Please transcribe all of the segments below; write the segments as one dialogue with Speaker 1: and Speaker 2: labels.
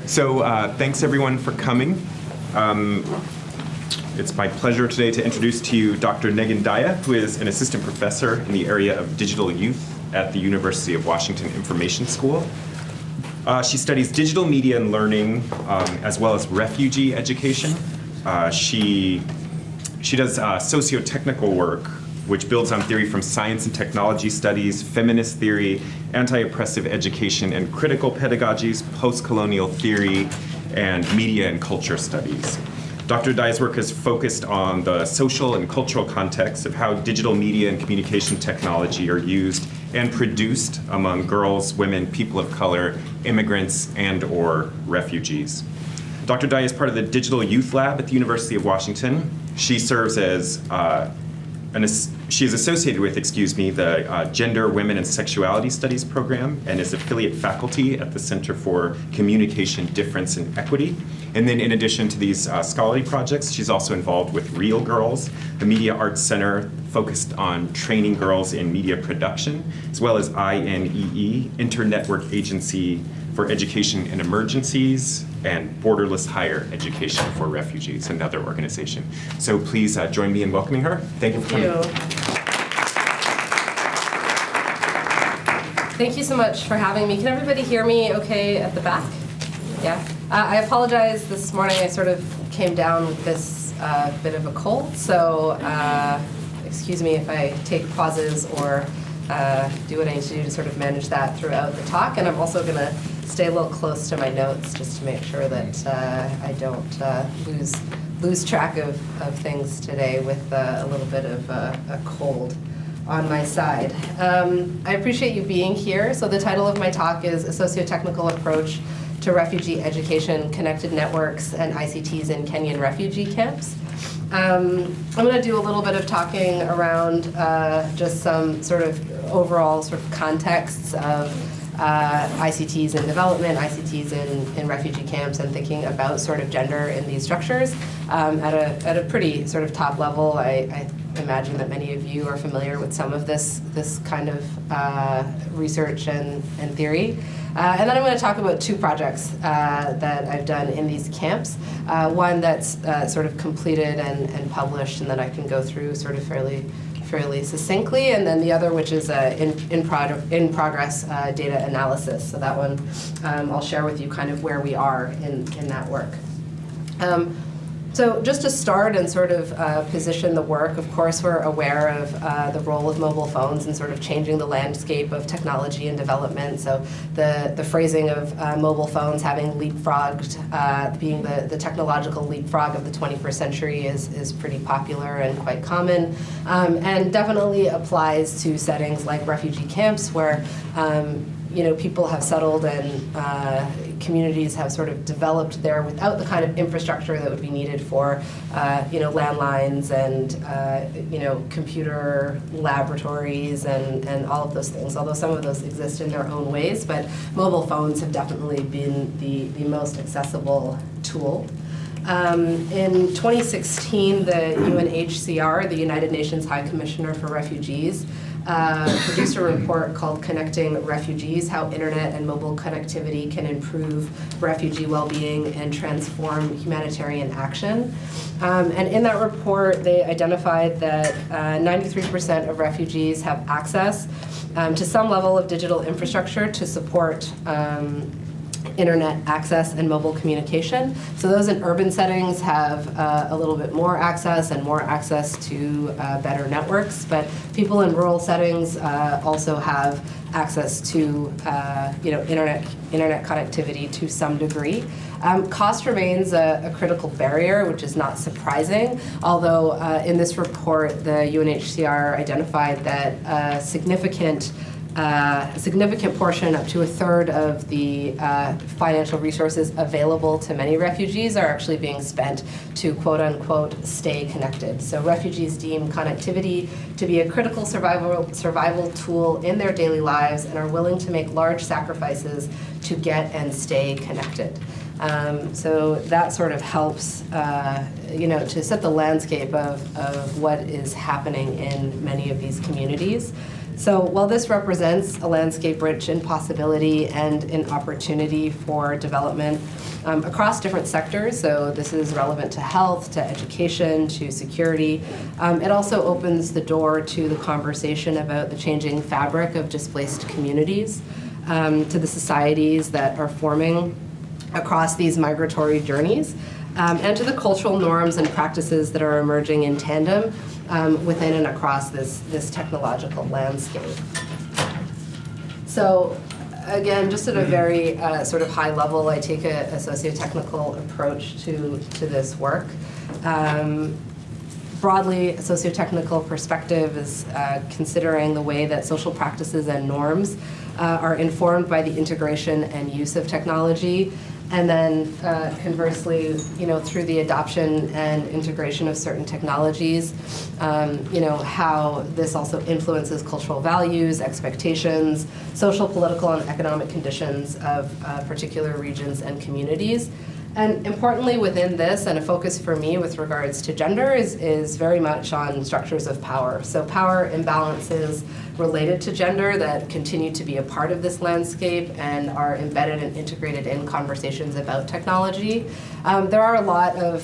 Speaker 1: So thanks everyone for coming. It's my pleasure today to introduce to you Dr. Negin Dahya, who is an assistant professor in the area of digital youth at the University of Washington Information School. She studies digital media and learning, as well as refugee education. She does socio-technical work, which builds on theory from science and technology studies, feminist theory, anti-oppressive education, and critical pedagogies, post-colonial theory, and media and culture studies. Dr. Dahya's work is focused on the social and cultural context of how digital media and communication technology are used and produced among girls, women, people of color, immigrants, and/or refugees. Dr. Dahya is part of the Digital Youth Lab at the University of Washington. She serves as she is associated with, the Gender, Women, and Sexuality Studies program and is affiliate faculty at the Center for Communication, Difference, and Equity. And then in addition to these scholarly projects, she's also involved with Real Girls, the Media Arts Center focused on training girls in media production, as well as INEE, Internetwork Agency for Education in Emergencies, and Borderless Higher Education for Refugees, another organization. So please join me in welcoming her. Thank you for coming.
Speaker 2: Thank you so much for having me. Can everybody hear me okay at the back? Yeah. I apologize, this morning I sort of came down with this bit of a cold, so excuse me if I take pauses or do what I need to do to sort of manage that throughout the talk. And I'm also going to stay a little close to my notes just to make sure that I don't lose track of things today with a little bit of a cold on my side. I appreciate you being here. So the title of my talk is A Socio-Technical Approach to Refugee Education, Connected Networks, and ICTs in Kenyan Refugee Camps. I'm going to do a little bit of talking around just some sort of overall sort of contexts of ICTs in development, ICTs in refugee camps, and thinking about sort of gender in these structures at a pretty sort of top level. I imagine that many of you are familiar with some of this kind of research and theory. And then I'm going to talk about two projects that I've done in these camps. One that's sort of completed and published, and that I can go through sort of fairly succinctly, and then the other, which is in progress data analysis. So that one I'll share with you kind of where we are in that work. So just to start and sort of position the work, of course we're aware of the role of mobile phones in sort of changing the landscape of technology and development. So the phrasing of mobile phones having leapfrogged, being the technological leapfrog of the 21st century is pretty popular and quite common, and definitely applies to settings like refugee camps where people have settled and communities have sort of developed there without the kind of infrastructure that would be needed for, landlines and, computer laboratories and all of those things, although some of those exist in their own ways. But mobile phones have definitely been the most accessible tool. In 2016, the UNHCR, the United Nations High Commissioner for Refugees, produced a report called Connecting Refugees, How Internet and Mobile Connectivity Can Improve Refugee Well-Being and Transform Humanitarian Action. And in that report, they identified that 93% of refugees have access to some level of digital infrastructure to support internet access and mobile communication. So those in urban settings have a little bit more access and more access to better networks, but people in rural settings also have access to internet connectivity to some degree. Cost remains a critical barrier, which is not surprising, although in this report the UNHCR identified that a significant portion, up to a third of the financial resources available to many refugees are actually being spent to quote-unquote stay connected. So refugees deem connectivity to be a critical survival tool in their daily lives and are willing to make large sacrifices to get and stay connected. So that sort of helps, to set the landscape of what is happening in many of these communities. So while this represents a landscape rich in possibility and in opportunity for development across different sectors, so this is relevant to health, to education, to security, it also opens the door to the conversation about the changing fabric of displaced communities, to the societies that are forming across these migratory journeys, and to the cultural norms and practices that are emerging in tandem within and across this technological landscape. So again, just at a very sort of high level, I take a socio-technical approach to this work. Broadly, a socio-technical perspective is considering the way that social practices and norms are informed by the integration and use of technology, and then conversely, through the adoption and integration of certain technologies, how this also influences cultural values, expectations, social, political, and economic conditions of particular regions and communities. And importantly within this, and a focus for me with regards to gender, is very much on structures of power. So power imbalances related to gender that continue to be a part of this landscape and are embedded and integrated in conversations about technology. There are a lot of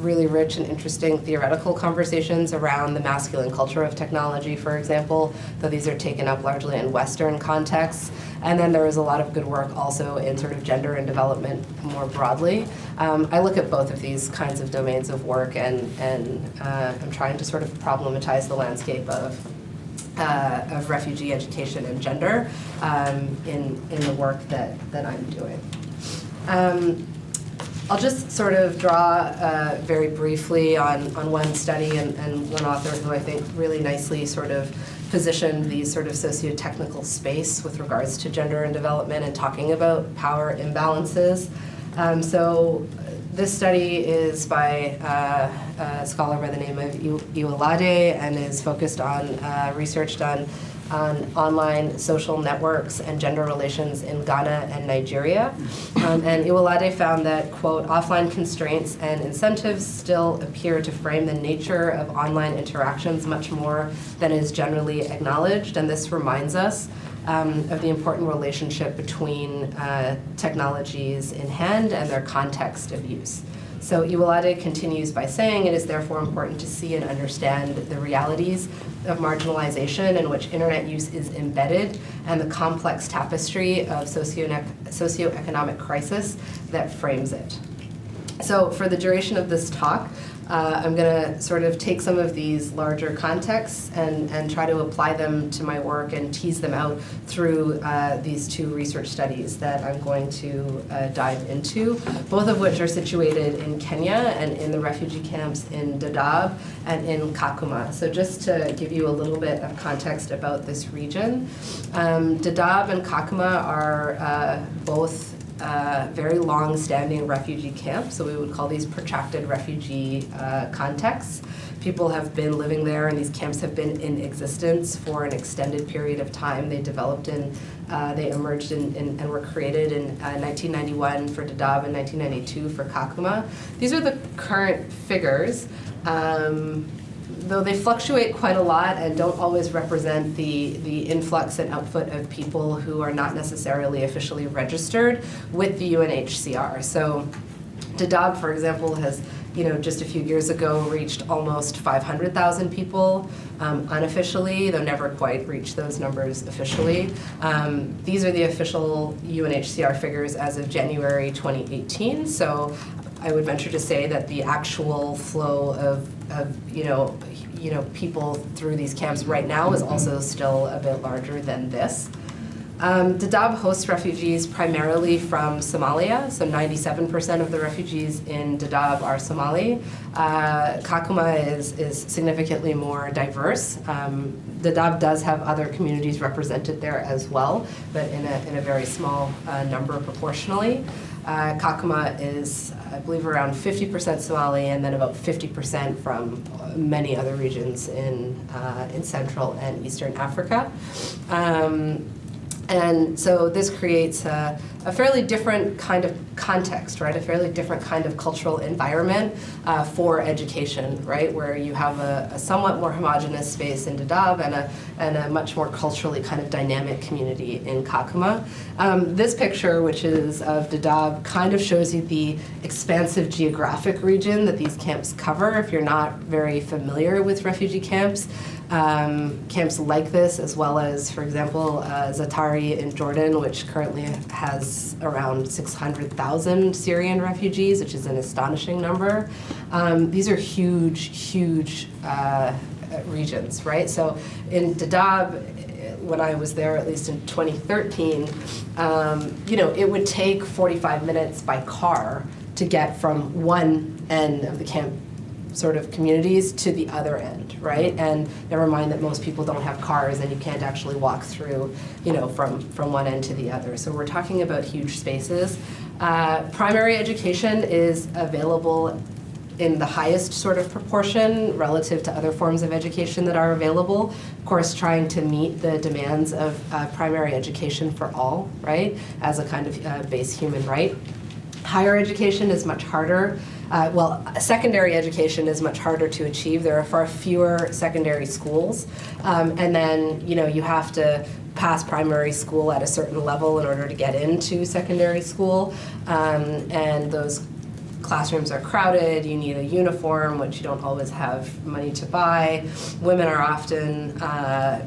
Speaker 2: really rich and interesting theoretical conversations around the masculine culture of technology, for example, though these are taken up largely in Western contexts. And then there is a lot of good work also in sort of gender and development more broadly. I look at both of these kinds of domains of work, and I'm trying to sort of problematize the landscape of refugee education and gender in the work that I'm doing. I'll just sort of draw very briefly on one study and one author who I think really nicely sort of positioned these sort of socio-technical space with regards to gender and development and talking about power imbalances. So this study is by a scholar by the name of Iwalade and is focused on research done on online social networks and gender relations in Ghana and Nigeria. And Iwalade found that, quote, offline constraints and incentives still appear to frame the nature of online interactions much more than is generally acknowledged. And this reminds us of the important relationship between technologies in hand and their context of use. So Iwalade continues by saying, it is therefore important to see and understand the realities of marginalization in which internet use is embedded and the complex tapestry of socioeconomic crisis that frames it. So for the duration of this talk, I'm going to sort of take some of these larger contexts and try to apply them to my work and tease them out through these two research studies that I'm going to dive into, both of which are situated in Kenya and in the refugee camps in Dadaab and in Kakuma. So just to give you a little bit of context about this region, Dadaab and Kakuma are both very long-standing refugee camps, so we would call these protracted refugee contexts. People have been living there, and these camps have been in existence for an extended period of time. They emerged and were created in 1991 for Dadaab and 1992 for Kakuma. These are the current figures. Though they fluctuate quite a lot and don't always represent the influx and output of people who are not necessarily officially registered with the UNHCR. So Dadaab, for example, has just a few years ago reached almost 500,000 people unofficially, though never quite reached those numbers officially. These are the official UNHCR figures as of January 2018. So I would venture to say that the actual flow of people through these camps right now is also still a bit larger than this. Dadaab hosts refugees primarily from Somalia, so 97% of the refugees in Dadaab are Somali. Kakuma is significantly more diverse. Dadaab does have other communities represented there as well, but in a very small number proportionally. Kakuma is, I believe, around 50% Somali, and then about 50% from many other regions in Central and Eastern Africa. And so this creates a a fairly different kind of context, right? A fairly different kind of cultural environment for education, right? Where you have a somewhat more homogenous space in Dadaab and a much more culturally kind of dynamic community in Kakuma. This picture, which is of Dadaab, kind of shows you the expansive geographic region that these camps cover. If you're not very familiar with refugee camps, camps like this, as well as, for example, Zatari in Jordan, which currently has around 600,000 Syrian refugees, which is an astonishing number. These are huge regions, right? So in Dadaab, when I was there, at least in 2013, it would take 45 minutes by car to get from one end of the camp sort of communities to the other end, right? And never mind that most people don't have cars and you can't actually walk through, from one end to the other. So we're talking about huge spaces. Primary education is available in the highest sort of proportion relative to other forms of education that are available. Of course, trying to meet the demands of primary education for all, right? As a kind of base human right. Higher education is much harder. Secondary education is much harder to achieve. There are far fewer secondary schools. And then, you have to pass primary school at a certain level in order to get into secondary school. And those classrooms are crowded, you need a uniform, which you don't always have money to buy. Women are often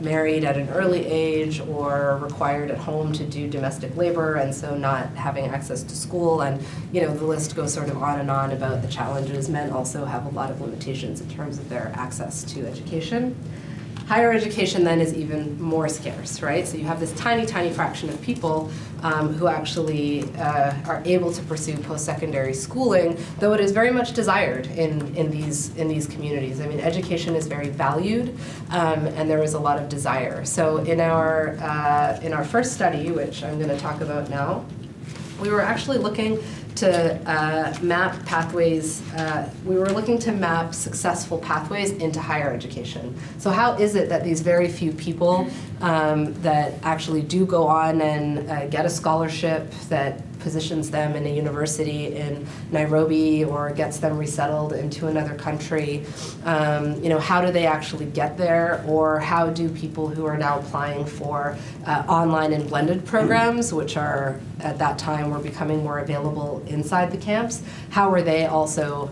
Speaker 2: married at an early age or required at home to do domestic labor, and so not having access to school. And the list goes sort of on and on about the challenges. Men also have a lot of limitations in terms of their access to education. Higher education then is even more scarce, right? So you have this tiny fraction of people who actually are able to pursue post-secondary schooling, though it is very much desired in these communities. I mean, education is very valued, and there is a lot of desire. So in our first study, which I'm going to talk about now, we were actually looking to map pathways, we were looking to map successful pathways into higher education. So how is it that these very few people that actually do go on and get a scholarship that positions them in a university in Nairobi or gets them resettled into another country, how do they actually get there? Or how do people who are now applying for online and blended programs, which are at that time were becoming more available inside the camps, how are they also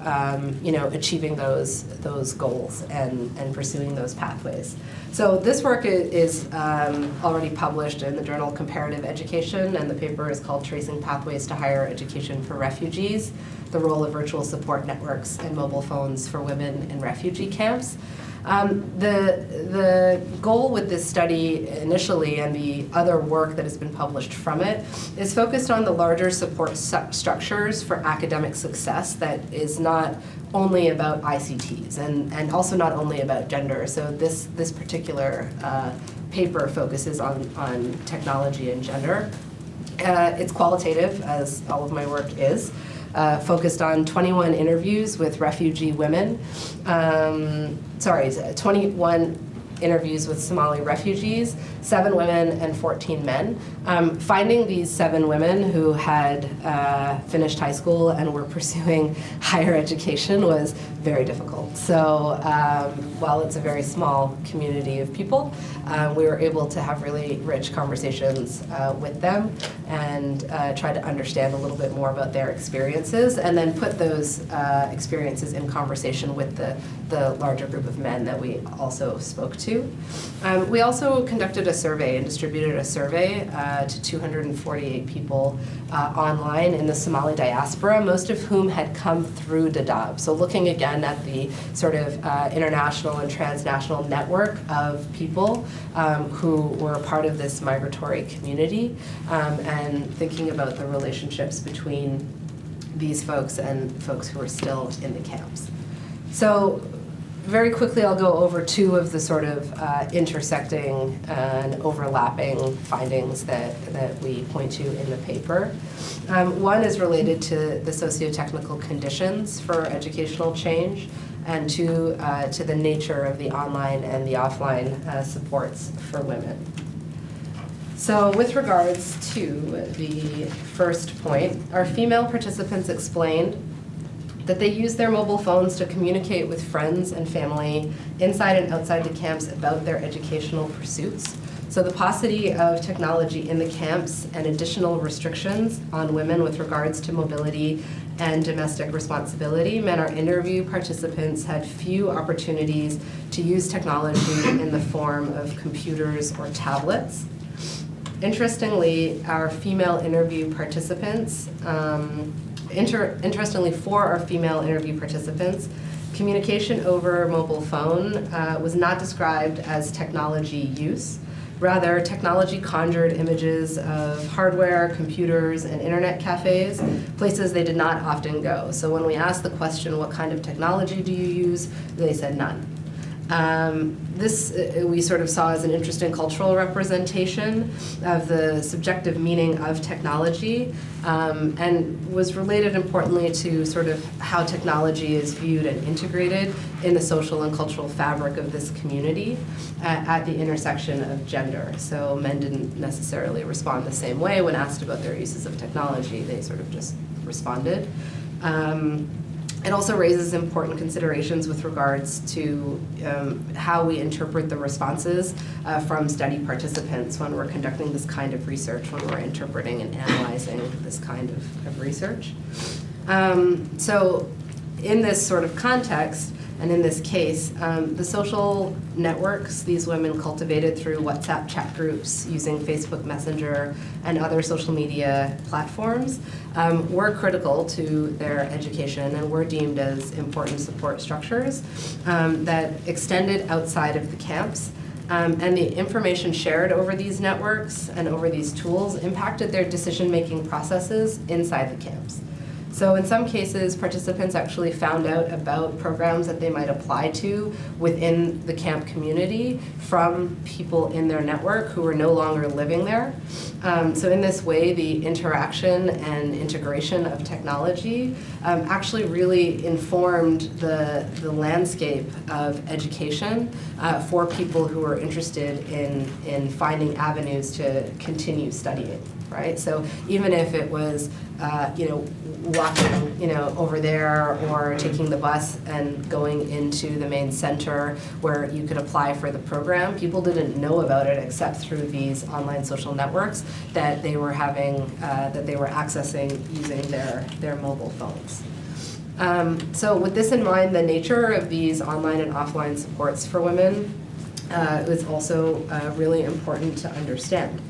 Speaker 2: achieving those goals and pursuing those pathways? So this work is already published in the journal Comparative Education, and the paper is called Tracing Pathways to Higher Education for Refugees, the Role of Virtual Support Networks and Mobile Phones for Women in Refugee Camps. The goal with this study initially, and the other work that has been published from it, is focused on the larger support structures for academic success that is not only about ICTs and also not only about gender. So this particular paper focuses on technology and gender. It's qualitative, as all of my work is. Focused on 21 interviews with refugee women. 21 interviews with Somali refugees, 7 women and 14 men. Finding these 7 women who had finished high school and were pursuing higher education was very difficult. So while it's a very small community of people, we were able to have really rich conversations with them and try to understand a little bit more about their experiences, and then put those experiences in conversation with the larger group of men that we also spoke to. We also conducted a survey and distributed a survey to 248 people online in the Somali diaspora, most of whom had come through Dadaab. So looking again at the sort of international and transnational network of people who were a part of this migratory community, and thinking about the relationships between these folks and folks who are still in the camps. So very quickly, I'll go over 2 of the sort of intersecting and overlapping findings that we point to in the paper. One is related to the socio-technical conditions for educational change, and to the nature of the online and the offline supports for women. So with regards to the first point, our female participants explained that they use their mobile phones to communicate with friends and family inside and outside the camps about their educational pursuits. So the paucity of technology in the camps and additional restrictions on women with regards to mobility and domestic responsibility meant our interview participants had few opportunities to use technology in the form of computers or tablets. Interestingly, our female interview participants, interestingly for our female interview participants, communication over mobile phone was not described as technology use. Rather, technology conjured images of hardware, computers, and internet cafes, places they did not often go. So when we asked the question, what kind of technology do you use, they said none. This we sort of saw as an interesting cultural representation of the subjective meaning of technology, and was related importantly to sort of how technology is viewed and integrated in the social and cultural fabric of this community at the intersection of gender. So men didn't necessarily respond the same way when asked about their uses of technology. They sort of just responded. It also raises important considerations with regards to how we interpret the responses from study participants when we're conducting this kind of research, when we're interpreting and analyzing this kind of research. So in this sort of context, and in this case, the social networks these women cultivated through WhatsApp chat groups, using Facebook Messenger and other social media platforms were critical to their education and were deemed as important support structures that extended outside of the camps. And the information shared over these networks and over these tools impacted their decision-making processes inside the camps. So in some cases, participants actually found out about programs that they might apply to within the camp community from people in their network who were no longer living there. So in this way, the interaction and integration of technology actually really informed the landscape of education for people who are interested in finding avenues to continue studying, right? So even if it was, walking, over there or taking the bus and going into the main center where you could apply for the program, people didn't know about it except through these online social networks that they were having, that they were accessing using their mobile phones. So with this in mind, the nature of these online and offline supports for women is also really important to understand.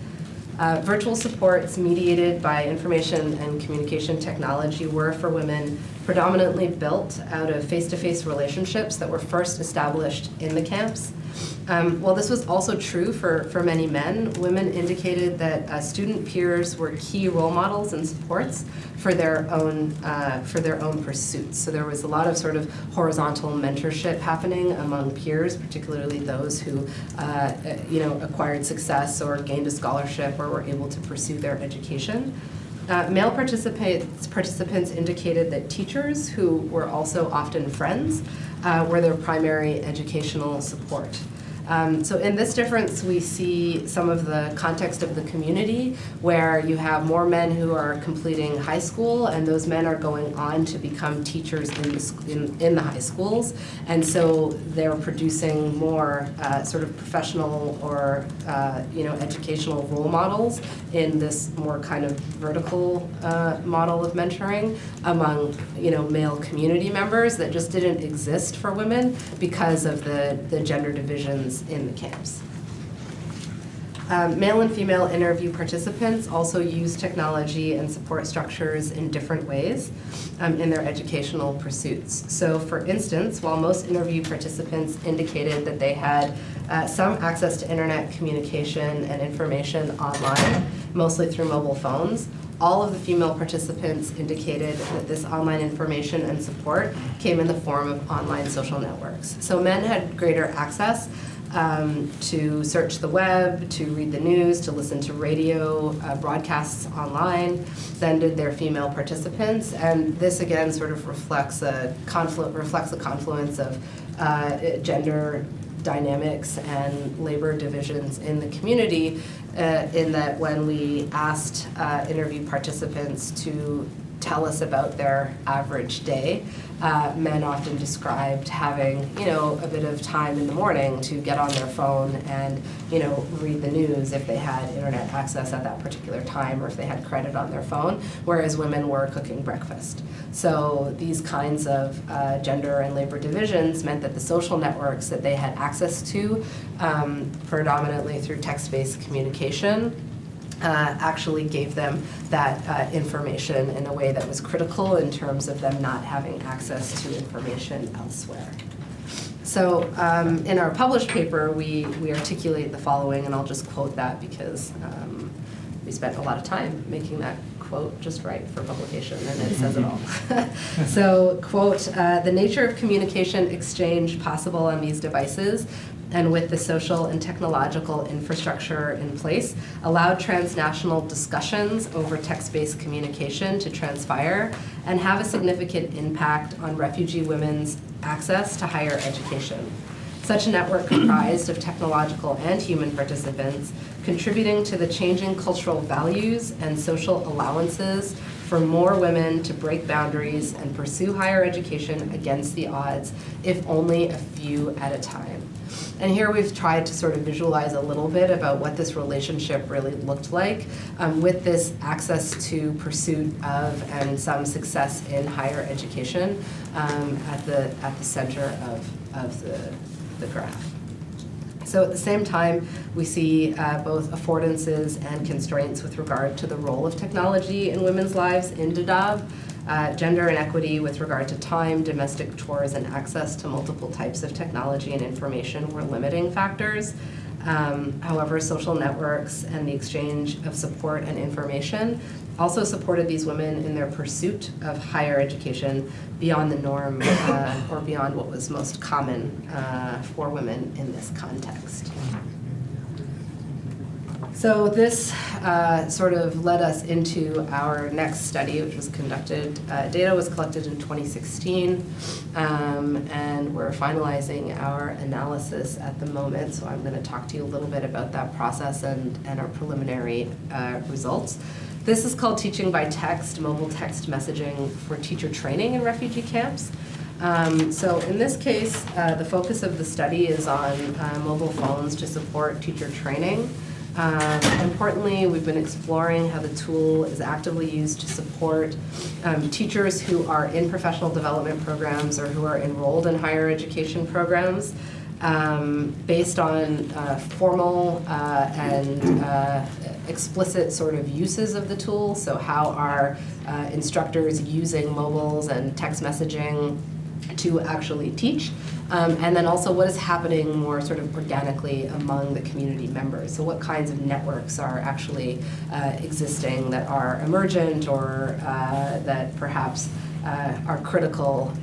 Speaker 2: Virtual supports mediated by information and communication technology were, for women, predominantly built out of face-to-face relationships that were first established in the camps. While this was also true for many men, women indicated that student peers were key role models and supports for their own pursuits. So there was a lot of sort of horizontal mentorship happening among peers, particularly those who acquired success or gained a scholarship or were able to pursue their education. Male participants indicated that teachers, who were also often friends, were their primary educational support. So in this difference, we see some of the context of the community where you have more men who are completing high school, and those men are going on to become teachers in the high schools. And so they're producing more sort of professional or educational role models in this more kind of vertical model of mentoring among male community members that just didn't exist for women because of the gender divisions in the camps. Male and female interview participants also use technology and support structures in different ways in their educational pursuits. So for instance, while most interview participants indicated that they had some access to internet communication and information online, mostly through mobile phones, all of the female participants indicated that this online information and support came in the form of online social networks. So men had greater access to search the web, to read the news, to listen to radio broadcasts online than did their female participants. And this again sort of reflects a confluence of gender dynamics and labor divisions in the community, in that when we asked interview participants to tell us about their average day, men often described having, a bit of time in the morning to get on their phone and, read the news if they had internet access at that particular time or if they had credit on their phone, whereas women were cooking breakfast. So these kinds of gender and labor divisions meant that the social networks that they had access to, predominantly through text-based communication, actually gave them that information in a way that was critical in terms of them not having access to information elsewhere. So in our published paper, we articulate the following, and I'll just quote that because we spent a lot of time making that quote just right for publication, and it says it all. So, quote, the nature of communication exchange possible on these devices and with the social and technological infrastructure in place, allowed transnational discussions over text-based communication to transpire and have a significant impact on refugee women's access to higher education. Such a network comprised of technological and human participants, contributing to the changing cultural values and social allowances for more women to break boundaries and pursue higher education against the odds, if only a few at a time. And here we've tried to sort of visualize a little bit about what this relationship really looked like with this access to pursuit of and some success in higher education at the center of the graph. So at the same time, we see both affordances and constraints with regard to the role of technology in women's lives in Dadaab, gender inequity with regard to time, domestic chores, and access to multiple types of technology and information were limiting factors. However, social networks and the exchange of support and information also supported these women in their pursuit of higher education beyond the norm or beyond what was most common for women in this context. So this sort of led us into our next study, which was conducted, data was collected in 2016, and we're finalizing our analysis at the moment. So I'm going to talk to you a little bit about that process and our preliminary results. This is called Teaching by Text, Mobile Text Messaging for Teacher Training in Refugee Camps. So in this case, the focus of the study is on mobile phones to support teacher training. Importantly, we've been exploring how the tool is actively used to support teachers who are in professional development programs or who are enrolled in higher education programs based on formal and explicit sort of uses of the tool. So how are instructors using mobiles and text messaging to actually teach? And then also what is happening more sort of organically among the community members. So what kinds of networks are actually existing that are emergent or that perhaps are critical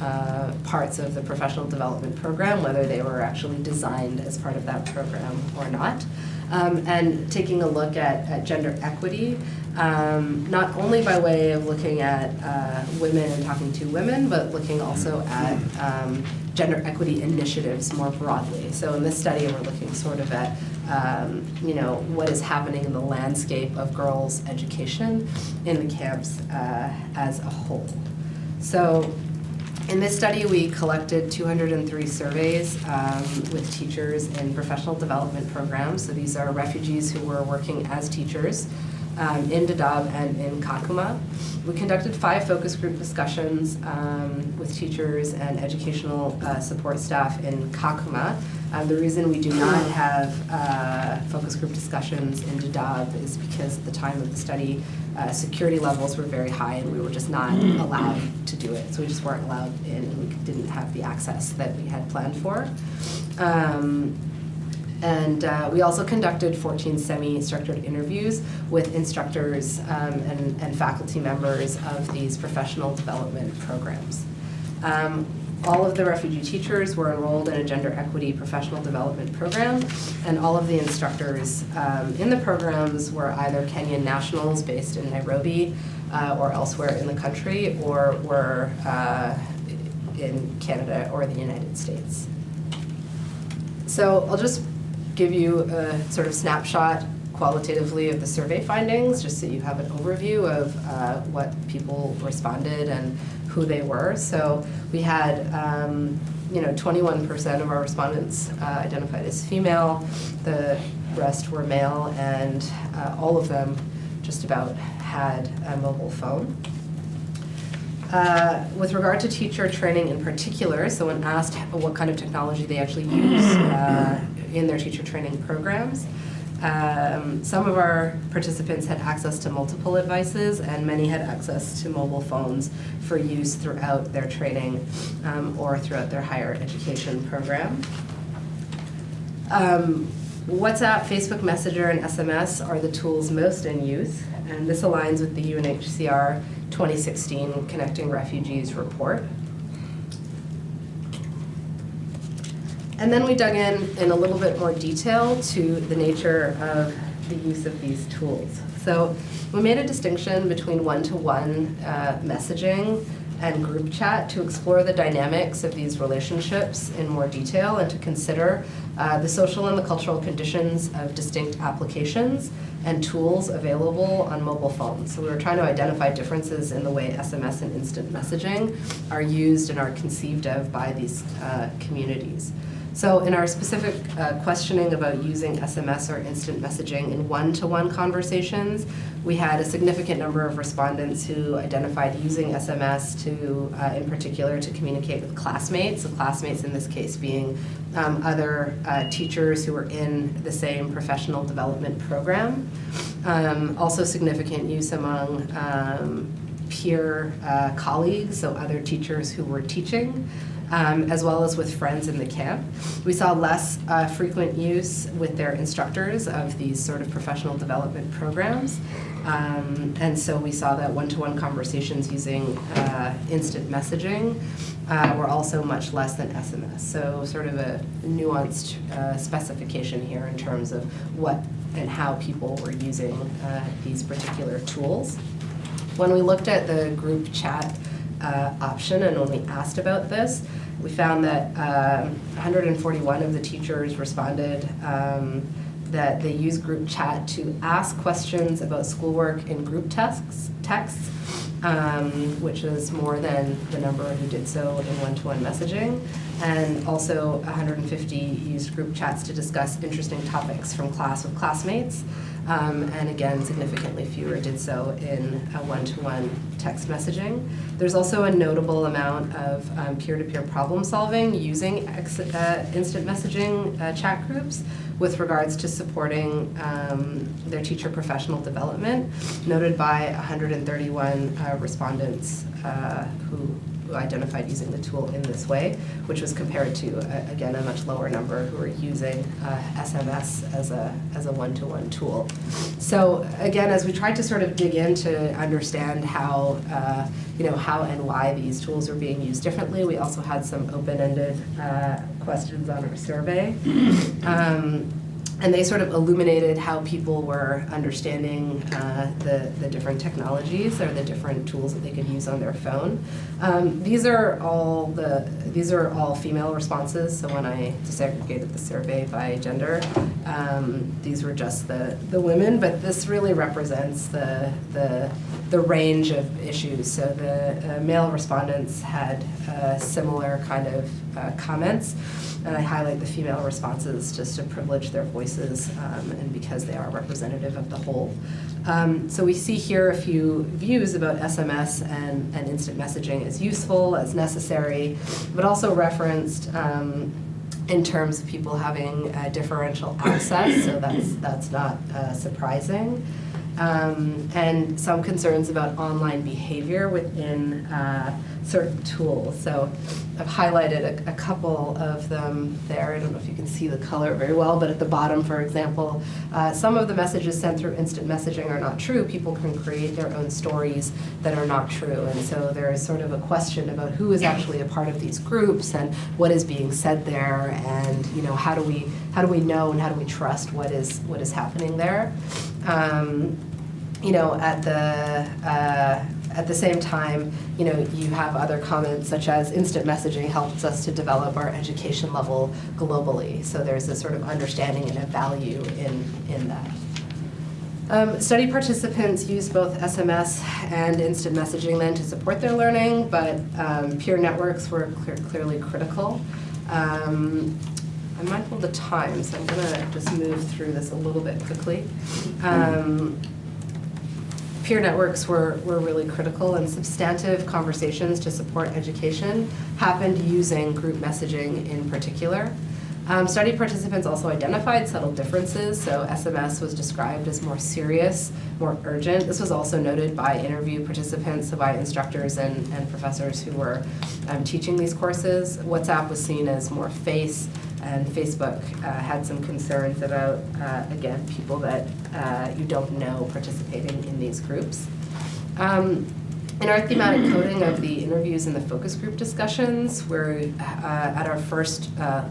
Speaker 2: parts of the professional development program, whether they were actually designed as part of that program or not. And taking a look at gender equity, not only by way of looking at women and talking to women, but looking also at gender equity initiatives more broadly. So in this study, we're looking sort of at what is happening in the landscape of girls' education in the camps as a whole. So in this study, we collected 203 surveys with teachers in professional development programs. So these are refugees who were working as teachers in Dadaab and in Kakuma. We conducted 5 focus group discussions with teachers and educational support staff in Kakuma. The reason we do not have focus group discussions in Dadaab is because at the time of the study, security levels were very high and we were just not allowed to do it. So we just weren't allowed in and we didn't have the access that we had planned for. And we also conducted 14 semi-structured interviews with instructors and faculty members of these professional development programs. All of the refugee teachers were enrolled in a gender equity professional development program, and all of the instructors in the programs were either Kenyan nationals based in Nairobi or elsewhere in the country, or were in Canada or the United States. So I'll just give you a sort of snapshot qualitatively of the survey findings, just so you have an overview of what people responded and who they were. So we had 21% of our respondents identified as female, the rest were male, and all of them just about had a mobile phone. With regard to teacher training in particular, so when asked what kind of technology they actually use in their teacher training programs, some of our participants had access to multiple devices, and many had access to mobile phones for use throughout their training or throughout their higher education program. WhatsApp, Facebook Messenger, and SMS are the tools most in use, and this aligns with the UNHCR 2016 Connecting Refugees report. And then we dug in a little bit more detail to the nature of the use of these tools. So we made a distinction between one-to-one messaging and group chat to explore the dynamics of these relationships in more detail and to consider the social and the cultural conditions of distinct applications and tools available on mobile phones. So we were trying to identify differences in the way SMS and instant messaging are used and are conceived of by these communities. So in our specific questioning about using SMS or instant messaging in one-to-one conversations, we had a significant number of respondents who identified using SMS to, in particular, to communicate with classmates, so classmates in this case being other teachers who were in the same professional development program. Also significant use among peer colleagues, so other teachers who were teaching. As well as with friends in the camp. We saw less frequent use with their instructors of these sort of professional development programs. And so we saw that one-to-one conversations using instant messaging were also much less than SMS. So sort of a nuanced specification here in terms of what and how people were using these particular tools. When we looked at the group chat option, and when we asked about this, we found that 141 of the teachers responded that they use group chat to ask questions about schoolwork in group texts, which is more than the number who did so in one-to-one messaging. And also 150 used group chats to discuss interesting topics from class with classmates. And again, significantly fewer did so in a one-to-one text messaging. There's also a notable amount of peer-to-peer problem solving using instant messaging chat groups with regards to supporting their teacher professional development, noted by 131 respondents who identified using the tool in this way, which was compared to, again, a much lower number who were using SMS as a one-to-one tool. So again, as we tried to sort of dig in to understand how, how and why these tools are being used differently, we also had some open-ended questions on our survey. And they sort of illuminated how people were understanding the different technologies or the different tools that they could use on their phone. These are all female responses. So when I disaggregated the survey by gender, these were just the women. But this really represents the range of issues. So the male respondents had similar kind of comments. And I highlight the female responses just to privilege their voices and because they are representative of the whole. So we see here a few views about SMS and instant messaging as useful, as necessary, but also referenced in terms of people having differential access, so that's not surprising. And some concerns about online behavior within certain tools. So I've highlighted a couple of them there. I don't know if you can see the color very well, but at the bottom, for example, some of the messages sent through instant messaging are not true. People can create their own stories that are not true. And so there is sort of a question about who is actually a part of these groups and what is being said there, and how do we know and how do we trust what At the same time, you have other comments such as instant messaging helps us to develop our education level globally. So there's a sort of understanding and a value in that. Study participants use both SMS and instant messaging then to support their learning, but peer networks were clearly critical. I'm mindful of the time, so I'm going to just move through this a little bit quickly. Peer networks were really critical, and substantive conversations to support education happened using group messaging in particular. Study participants also identified subtle differences, so SMS was described as more serious, more urgent. This was also noted by interview participants, so by instructors and professors who were teaching these courses. WhatsApp was seen as more face, and Facebook had some concerns about, again, people that you don't know participating in these groups. In our thematic coding of the interviews and the focus group discussions, we're at our first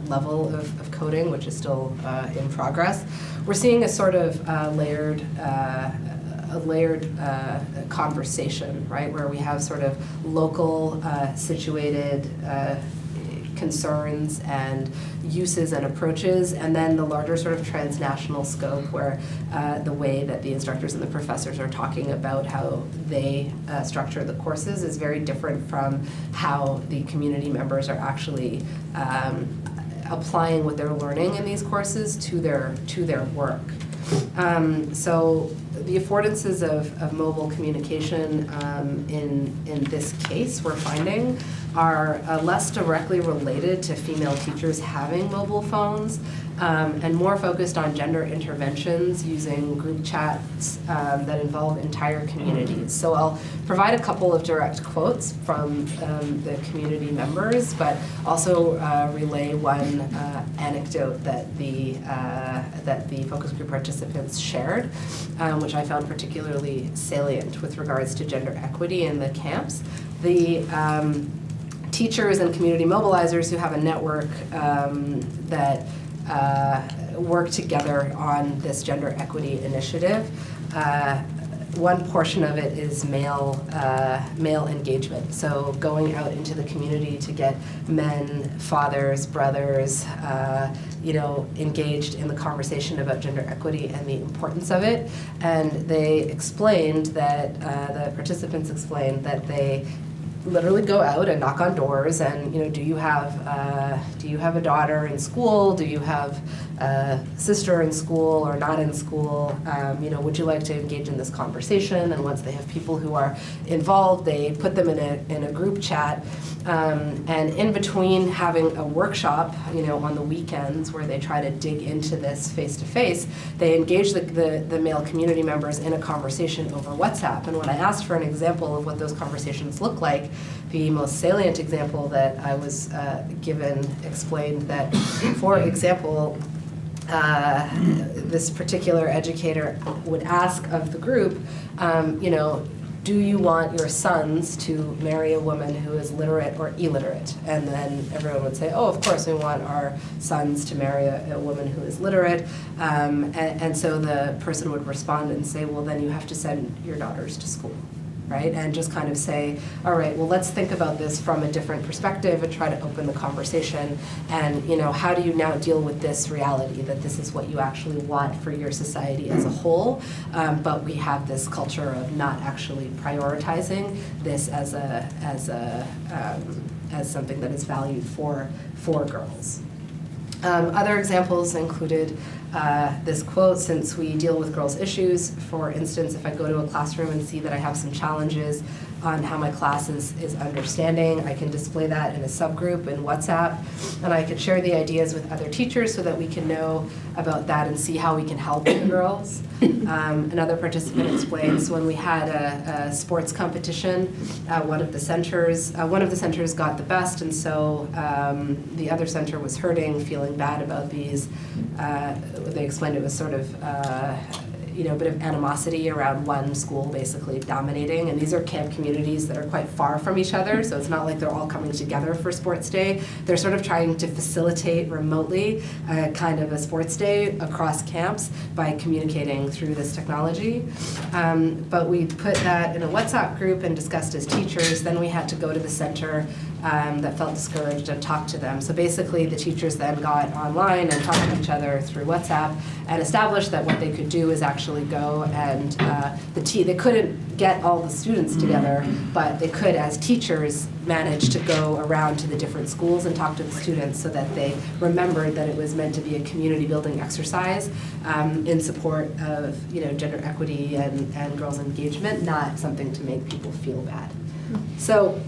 Speaker 2: level of coding, which is still in progress. We're seeing a sort of layered conversation, right, where we have sort of local situated concerns and uses and approaches, and then the larger sort of transnational scope where the way that the instructors and the professors are talking about how they structure the courses is very different from how the community members are actually applying what they're learning in these courses to their work. So the affordances of mobile communication in this case we're finding are less directly related to female teachers having mobile phones and more focused on gender interventions using group chats that involve entire communities. So I'll provide a couple of direct quotes from the community members, but also relay one anecdote that the focus group participants shared, which I found particularly salient with regards to gender equity in the camps. The teachers and community mobilizers who have a network that work together on this gender equity initiative. One portion of it is male engagement, so going out into the community to get men, fathers, brothers, engaged in the conversation about gender equity and the importance of it. And they explained that, the participants explained that they literally go out and knock on doors and, do you have a daughter in school? Do you have a sister in school or not in school? Would you like to engage in this conversation? And once they have people who are involved, they put them in a group chat. And in between having a workshop, on the weekends where they try to dig into this face-to-face, they engage the male community members in a conversation over WhatsApp. And when I asked for an example of what those conversations look like, the most salient example that I was given explained that, for example, this particular educator would ask of the group, do you want your sons to marry a woman who is literate or illiterate? And then everyone would say, oh, of course we want our sons to marry a woman who is literate. And so the person would respond and say, well, then you have to send your daughters to school. Right? And just kind of say, all right, well, let's think about this from a different perspective and try to open the conversation. And, how do you now deal with this reality that this is what you actually want for your society as a whole? But we have this culture of not actually prioritizing this as something that is valued for girls. Other examples included this quote, since we deal with girls' issues, for instance, if I go to a classroom and see that I have some challenges on how my class is understanding, I can display that in a subgroup in WhatsApp, and I could share the ideas with other teachers so that we can know about that and see how we can help the girls. Another participant explains when we had a sports competition, one of the centers got the best, and so the other center was hurting, feeling bad about these. They explained it was sort of a bit of animosity around one school basically dominating. And these are camp communities that are quite far from each other, so it's not like they're all coming together for sports day. They're sort of trying to facilitate remotely kind of a sports day across camps by communicating through this technology. But we put that in a WhatsApp group and discussed as teachers. Then we had to go to the center that felt discouraged and talk to them. So basically the teachers then got online and talked to each other through WhatsApp and established that what they could do is actually go and they couldn't get all the students together, but they could, as teachers, manage to go around to the different schools and talk to the students so that they remembered that it was meant to be a community building exercise in support of gender equity and girls' engagement, not something to make people feel bad. So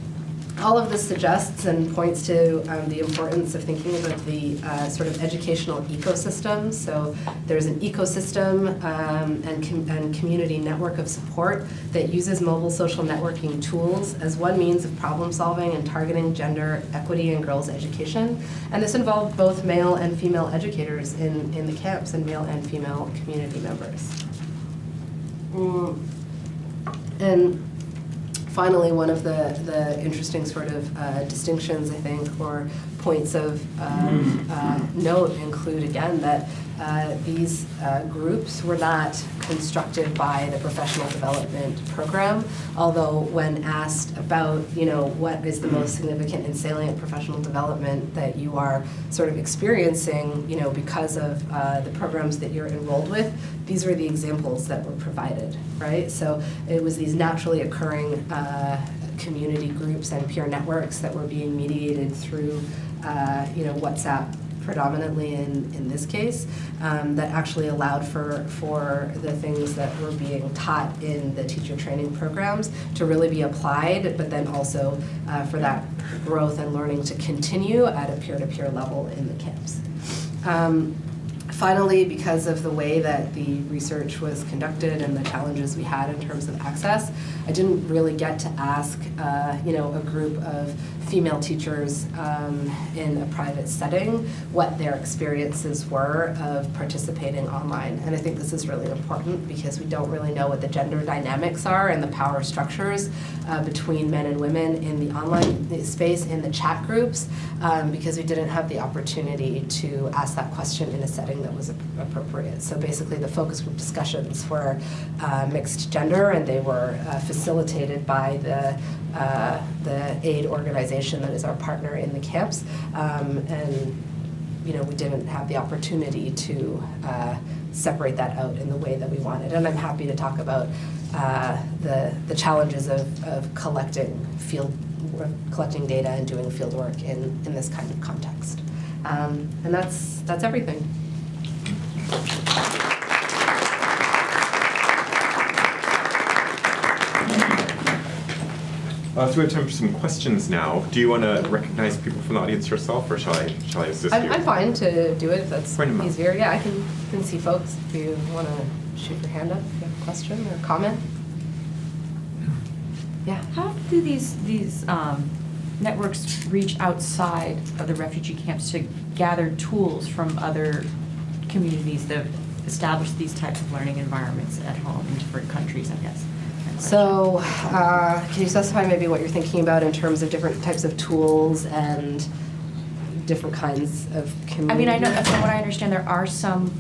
Speaker 2: all of this suggests and points to the importance of thinking about the sort of educational ecosystem. So there's an ecosystem and community network of support that uses mobile social networking tools as one means of problem solving and targeting gender equity and girls' education. And this involved both male and female educators in the camps and male and female community members. And finally, one of the interesting sort of distinctions, I think, or points of note include, again, that these groups were not constructed by the professional development program, although when asked about, what is the most significant and salient professional development that you are sort of experiencing, because of the programs that you're enrolled with, these were the examples that were provided, right? So it was these naturally occurring community groups and peer networks that were being mediated through, WhatsApp predominantly in this case, that actually allowed for the things that were being taught in the teacher training programs to really be applied, but then also for that growth and learning to continue at a peer-to-peer level in the camps. Finally, because of the way that the research was conducted and the challenges we had in terms of access, I didn't really get to ask, a group of female teachers in a private setting what their experiences were of participating online. And I think this is really important because we don't really know what the gender dynamics are and the power structures between men and women in the online space, in the chat groups, because we didn't have the opportunity to ask that question in a setting that was appropriate. So basically the focus group discussions were mixed gender, and they were facilitated by the aid organization that is our partner in the camps, and we didn't have the opportunity to separate that out in the way that we wanted. And I'm happy to talk about the challenges of collecting data and doing field work in this kind of context. And that's everything.
Speaker 1: So we have time for some questions now. Do you want to recognize people from the audience yourself, or shall I assist you?
Speaker 2: I'm fine to do it if that's
Speaker 1: Point 'em
Speaker 2: easier. Yeah, I can see folks if you want to shoot your hand up if you have a question or comment. Yeah.
Speaker 3: How do these networks reach outside of the refugee camps to gather tools from other communities that have established these types of learning environments at home in different countries, I guess?
Speaker 2: So can you specify maybe what you're thinking about in terms of different types of tools and different kinds of communities?
Speaker 3: I mean, I know, from what I understand, there are some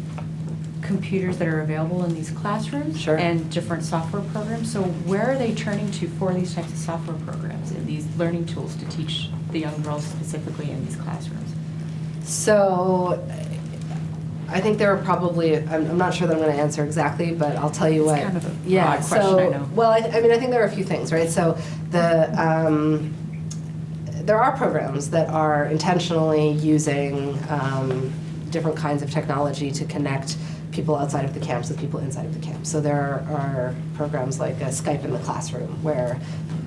Speaker 3: computers that are available in these classrooms.
Speaker 2: Sure. And
Speaker 3: different software programs. So where are they turning to for these types of software programs and these learning tools to teach the young girls specifically in these classrooms?
Speaker 2: So I think there are probably, I'm not sure that I'm going to answer exactly, but I'll tell you what.
Speaker 3: It's kind of a broad question, I know.
Speaker 2: Well, I mean, I think there are a few things, right? So there are programs that are intentionally using different kinds of technology to connect people outside of the camps with people inside of the camps. So there are programs like Skype in the classroom where,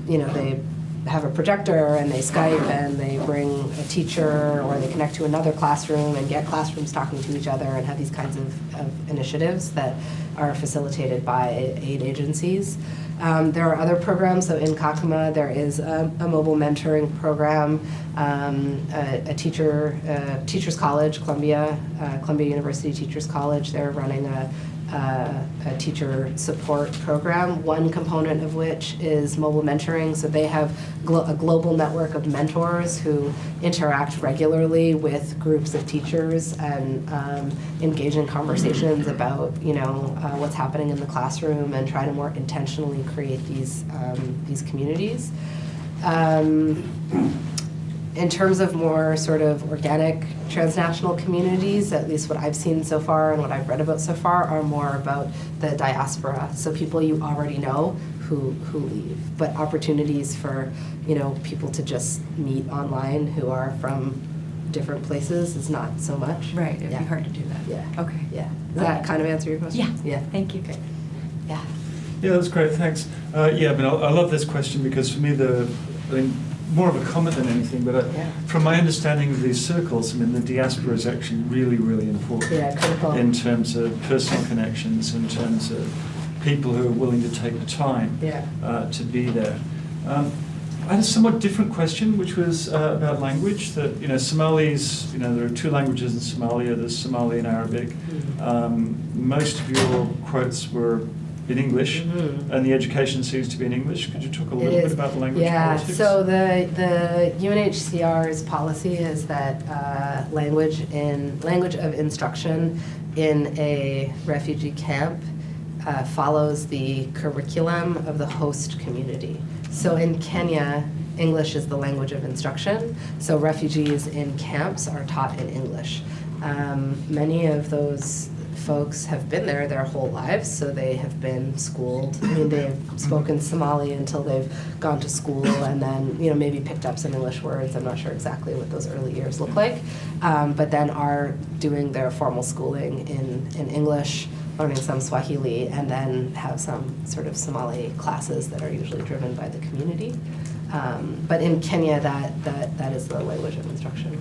Speaker 2: they have a projector and they Skype and they bring a teacher, or they connect to another classroom and get classrooms talking to each other, and have these kinds of initiatives that are facilitated by aid agencies. There are other programs. So in Kakuma, there is a mobile mentoring program, a teachers college, Columbia University Teachers College. They're running a teacher support program, one component of which is mobile mentoring. So they have a global network of mentors who interact regularly with groups of teachers and engage in conversations about, what's happening in the classroom and try to more intentionally create these communities. In terms of more sort of organic transnational communities, at least what I've seen so far and what I've read about so far are more about the diaspora. So people you already know who leave, but opportunities for, people to just meet online who are from different places is not so much.
Speaker 3: Right, it'd be hard to do that.
Speaker 2: Yeah.
Speaker 3: Okay.
Speaker 2: Yeah. Does that kind of answer your question?
Speaker 3: Yeah. Thank you.
Speaker 2: Okay. Yeah.
Speaker 4: Yeah, that's great, thanks. I love this question because for me, more of a comment than anything, but from my understanding of these circles, the diaspora is actually really, really important.
Speaker 2: Yeah, critical.
Speaker 4: In terms of personal connections, in terms of people who are willing to take the time to be there. I had a somewhat different question, which was about language. That Somalis, there are two languages in Somalia. There's Somali and Arabic.
Speaker 2: Mm-hmm.
Speaker 4: Most of your quotes were in English, and the education seems to be in English. Could you talk a little bit about the language politics?
Speaker 2: So the UNHCR's policy is that language of instruction in a refugee camp follows the curriculum of the host community. So in Kenya, English is the language of instruction, so refugees in camps are taught in English. Many of those folks have been there their whole lives, so they have been schooled. They've spoken Somali until they've gone to school and then, maybe picked up some English words. I'm not sure exactly what those early years look like, but then are doing their formal schooling in English, learning some Swahili, and then have some sort of Somali classes that are usually driven by the community. But in Kenya, that is the language of instruction.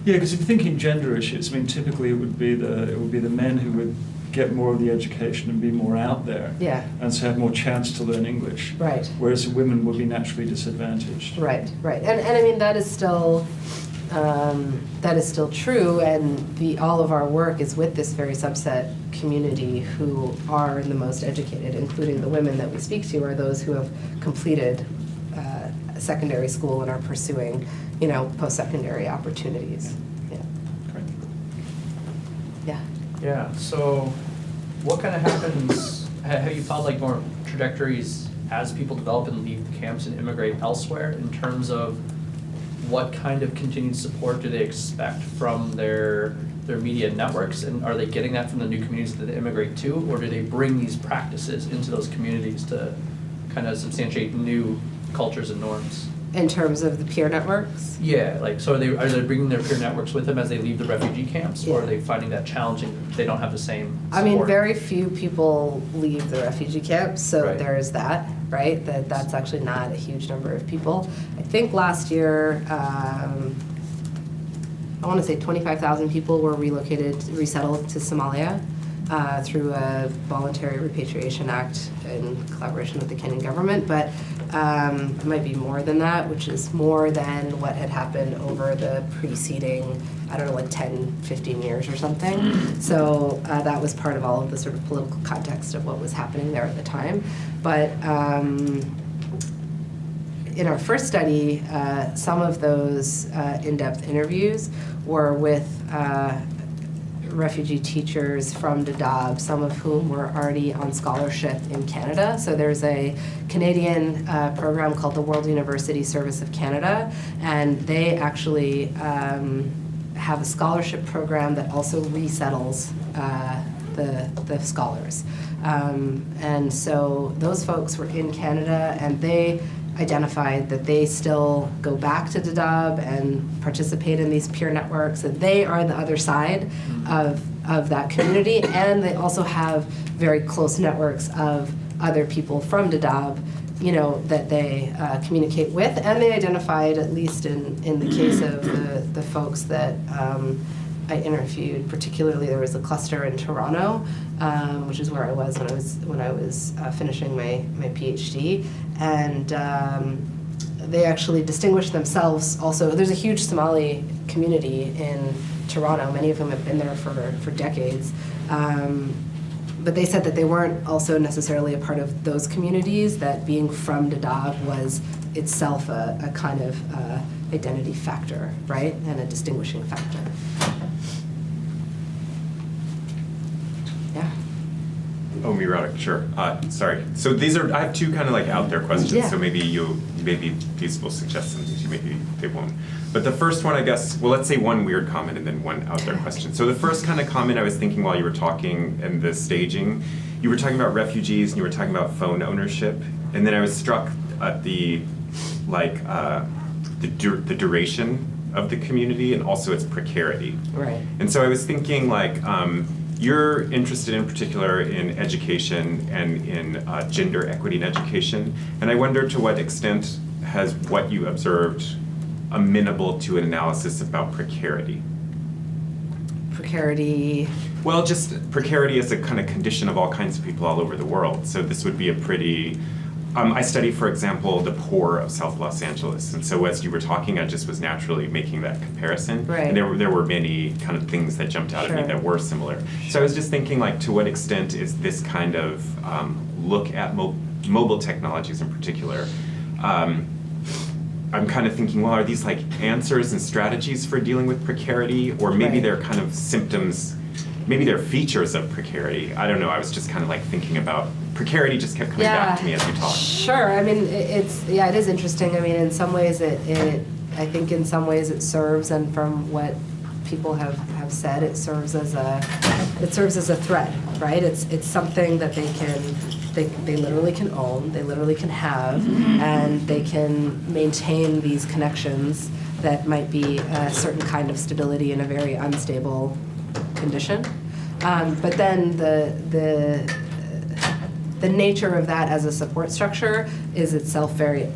Speaker 4: Yeah, because if you're thinking gender issues, typically it would be the men who would get more of the education and be more out there, and so have more chance to learn English.
Speaker 2: Right.
Speaker 4: Whereas women would be naturally disadvantaged.
Speaker 2: Right. And that is still true. And all of our work is with this very subset community who are the most educated, including the women that we speak to are those who have completed secondary school and are pursuing, post-secondary opportunities. Yeah.
Speaker 4: Great.
Speaker 2: Yeah.
Speaker 5: Yeah, so what kind of happens, have you found more trajectories as people develop and leave the camps and immigrate elsewhere in terms of what kind of continued support do they expect from their media networks, and are they getting that from the new communities that they immigrate to, or do they bring these practices into those communities to kind of substantiate new cultures and norms?
Speaker 2: In terms of the peer networks?
Speaker 5: Yeah, so are they bringing their peer networks with them as they leave the refugee camps, or are
Speaker 2: Yeah.
Speaker 5: they finding that challenging? They don't have the same support?
Speaker 2: Very few people leave the refugee camps, so
Speaker 5: Right.
Speaker 2: there's that, right? That's actually not a huge number of people. I think last year, I want to say 25,000 people were resettled to Somalia through a voluntary repatriation act in collaboration with the Kenyan government, but it might be more than that, which is more than what had happened over the preceding, 10, 15 years or something. So that was part of all of the sort of political context of what was happening there at the time. But in our first study, some of those in-depth interviews were with refugee teachers from Dadaab, some of whom were already on scholarship in Canada. So there's a Canadian program called the World University Service of Canada, and they actually have a scholarship program that also resettles the scholars. And so those folks were in Canada, and they identified that they still go back to Dadaab and participate in these peer networks, and they are the other side of that community, and they also have very close networks of other people from Dadaab, that they communicate with, and they identified, at least in the case of the folks that I interviewed, particularly there was a cluster in Toronto, which is where I was when I was finishing my PhD, and they actually distinguished themselves also. There's a huge Somali community in Toronto. Many of them have been there for decades. but they said that they weren't also necessarily a part of those communities, that being from Dadaab was itself a kind of identity factor, right? And a distinguishing factor. Yeah.
Speaker 1: Oh, Mirotic, sure. Sorry. So these are, I have two kind of like out there questions.
Speaker 2: Yeah.
Speaker 1: So maybe these will suggest some things, maybe they won't. But the first one, I guess, well, let's say one weird comment and then one out there question. So the first kind of comment I was thinking while you were talking and the staging, you were talking about refugees and you were talking about phone ownership. And then I was struck at the, like, the duration of the community and also its precarity.
Speaker 2: Right.
Speaker 1: And so I was thinking, like, you're interested in particular in education and in gender equity in education, and I wonder to what extent has what you observed amenable to an analysis about precarity?
Speaker 2: Precarity.
Speaker 1: Well, just precarity is a kind of condition of all kinds of people all over the world, so this would be a pretty... I study, for example, the poor of South Los Angeles, and so as you were talking, I just was naturally making that comparison.
Speaker 2: Right.
Speaker 1: And there were many kind of things that jumped out at me
Speaker 2: Sure.
Speaker 1: that were similar. So I was just thinking, like, to what extent is this kind of look at mobile technologies in particular? I'm kind of thinking, well, are these like answers and strategies for dealing with precarity, or maybe
Speaker 2: Right.
Speaker 1: they're kind of symptoms? Maybe they're features of precarity. I don't know. I was just kind of like thinking about precarity. Just kept coming back to me as you talked.
Speaker 2: Sure. I mean, it is interesting. I mean, in some ways, I think in some ways it serves, and from what people have said, it serves as a threat, right? It's something that they literally can own, they literally can have, and they can maintain these connections that might be a certain kind of stability in a very unstable condition. But then the nature of that as a support structure is itself very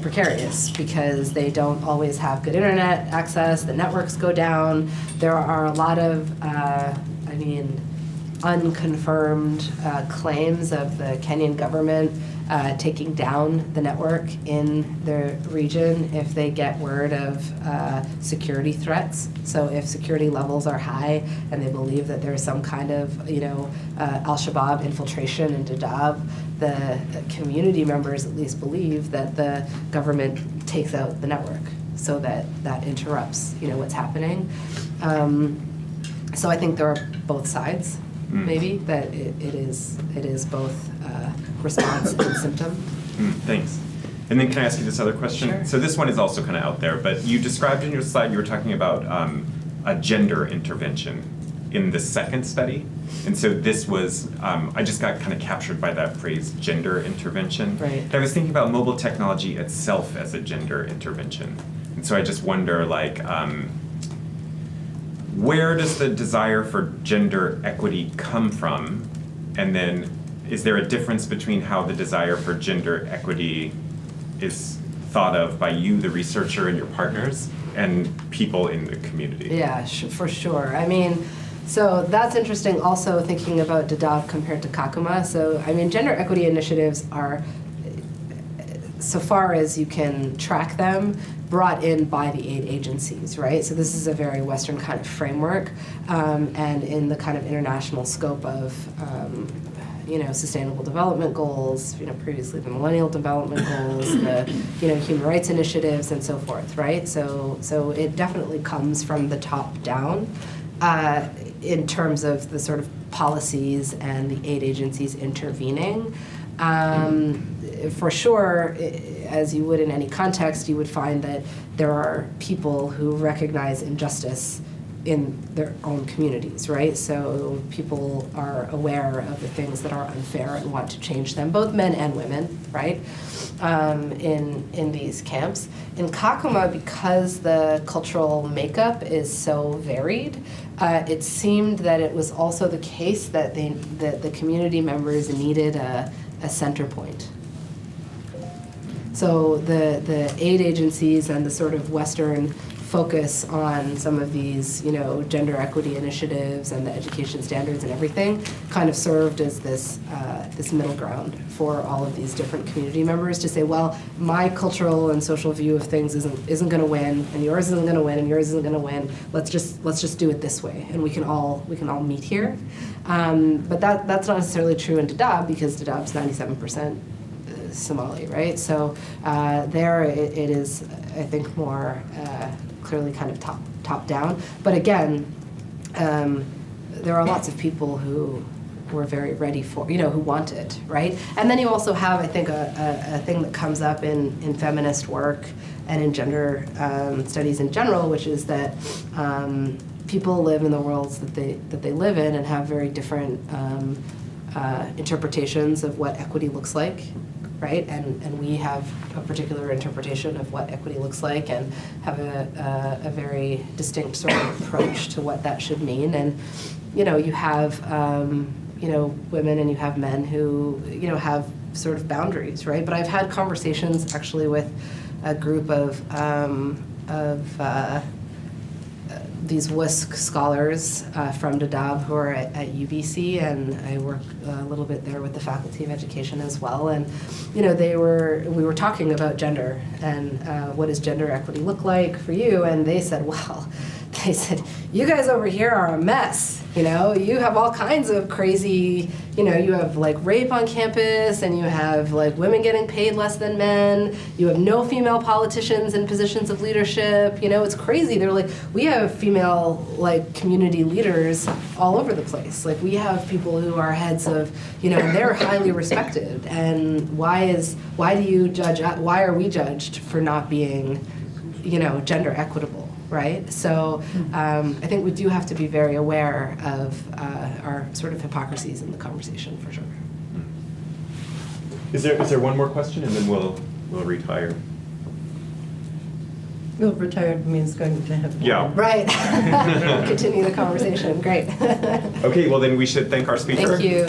Speaker 2: precarious, because they don't always have good internet access, the networks go down, there are a lot of, unconfirmed claims of the Kenyan government taking down the network in the region if they get word of security threats. So if security levels are high and they believe that there's some kind of, Al-Shabaab infiltration in Dadaab, the community members at least believe that the government takes out the network, so that interrupts, what's happening. So I think there are both sides. Maybe that it is both response and symptom.
Speaker 1: Thanks. And then can I ask you this other question?
Speaker 2: Sure.
Speaker 1: So this one is also kind of out there, but you described in your slide, you were talking about a gender intervention in the second study. And so this was, I just got kind of captured by that phrase, gender intervention.
Speaker 2: Right.
Speaker 1: And I was thinking about mobile technology itself as a gender intervention. And so I just wonder, like, where does the desire for gender equity come from? And then is there a difference between how the desire for gender equity is thought of by you, the researcher, and your partners, and people in the community?
Speaker 2: Yeah, for sure. I mean, so that's interesting also thinking about Dadaab compared to Kakuma. So, I mean, gender equity initiatives are, so far as you can track them, brought in by the aid agencies, right? So this is a very Western kind of framework, and in the kind of international scope of, sustainable development goals, previously the Millennial Development Goals, the, human rights initiatives, and so forth, right? So it definitely comes from the top down in terms of the sort of policies and the aid agencies intervening. For sure, as you would in any context, you would find that there are people who recognize injustice in their own communities, right? So people are aware of the things that are unfair and want to change them, both men and women, right? In these camps. In Kakuma, because the cultural makeup is so varied, it seemed that it was also the case that the community members needed a center point. So the aid agencies and the sort of Western focus on some of these, gender equity initiatives and the education standards and everything kind of served as this middle ground for all of these different community members to say, well, my cultural and social view of things isn't going to win, and yours isn't going to win, and yours isn't going to win. Let's just do it this way, and we can all meet here. But that's not necessarily true in Dadaab, because Dadaab's 97% Somali, right? So there it is, I think, more clearly kind of top down. But again, there are lots of people who were very ready for, who want it, right? And then you also have, I think, a thing that comes up in feminist work and in gender studies in general, which is that people live in the worlds that they live in and have very different interpretations of what equity looks like, right? And we have a particular interpretation of what equity looks like and have a very distinct sort of approach to what that should mean. And, you have, women and you have men who, have sort of boundaries, right? But I've had conversations actually with a group of these WUSC scholars from Dadaab who are at UBC, and I work a little bit there with the Faculty of Education as well. And we were talking about gender and what does gender equity look like for you? And they said, you guys over here are a mess. You have all kinds of crazy, you have like rape on campus, and you have like women getting paid less than men. You have no female politicians in positions of leadership. It's crazy. They're like, we have female like community leaders all over the place. Like we have people who are heads of, they're highly respected. And why are we judged for not being, gender equitable? Right? So I think we do have to be very aware of our sort of hypocrisies in the conversation, for sure.
Speaker 1: Is there one more question, and then we'll retire?
Speaker 6: Well, retired means going to have.
Speaker 1: Yeah.
Speaker 2: Right. Continue the conversation. Great.
Speaker 1: Okay, well then we should thank our speaker.
Speaker 2: Thank you.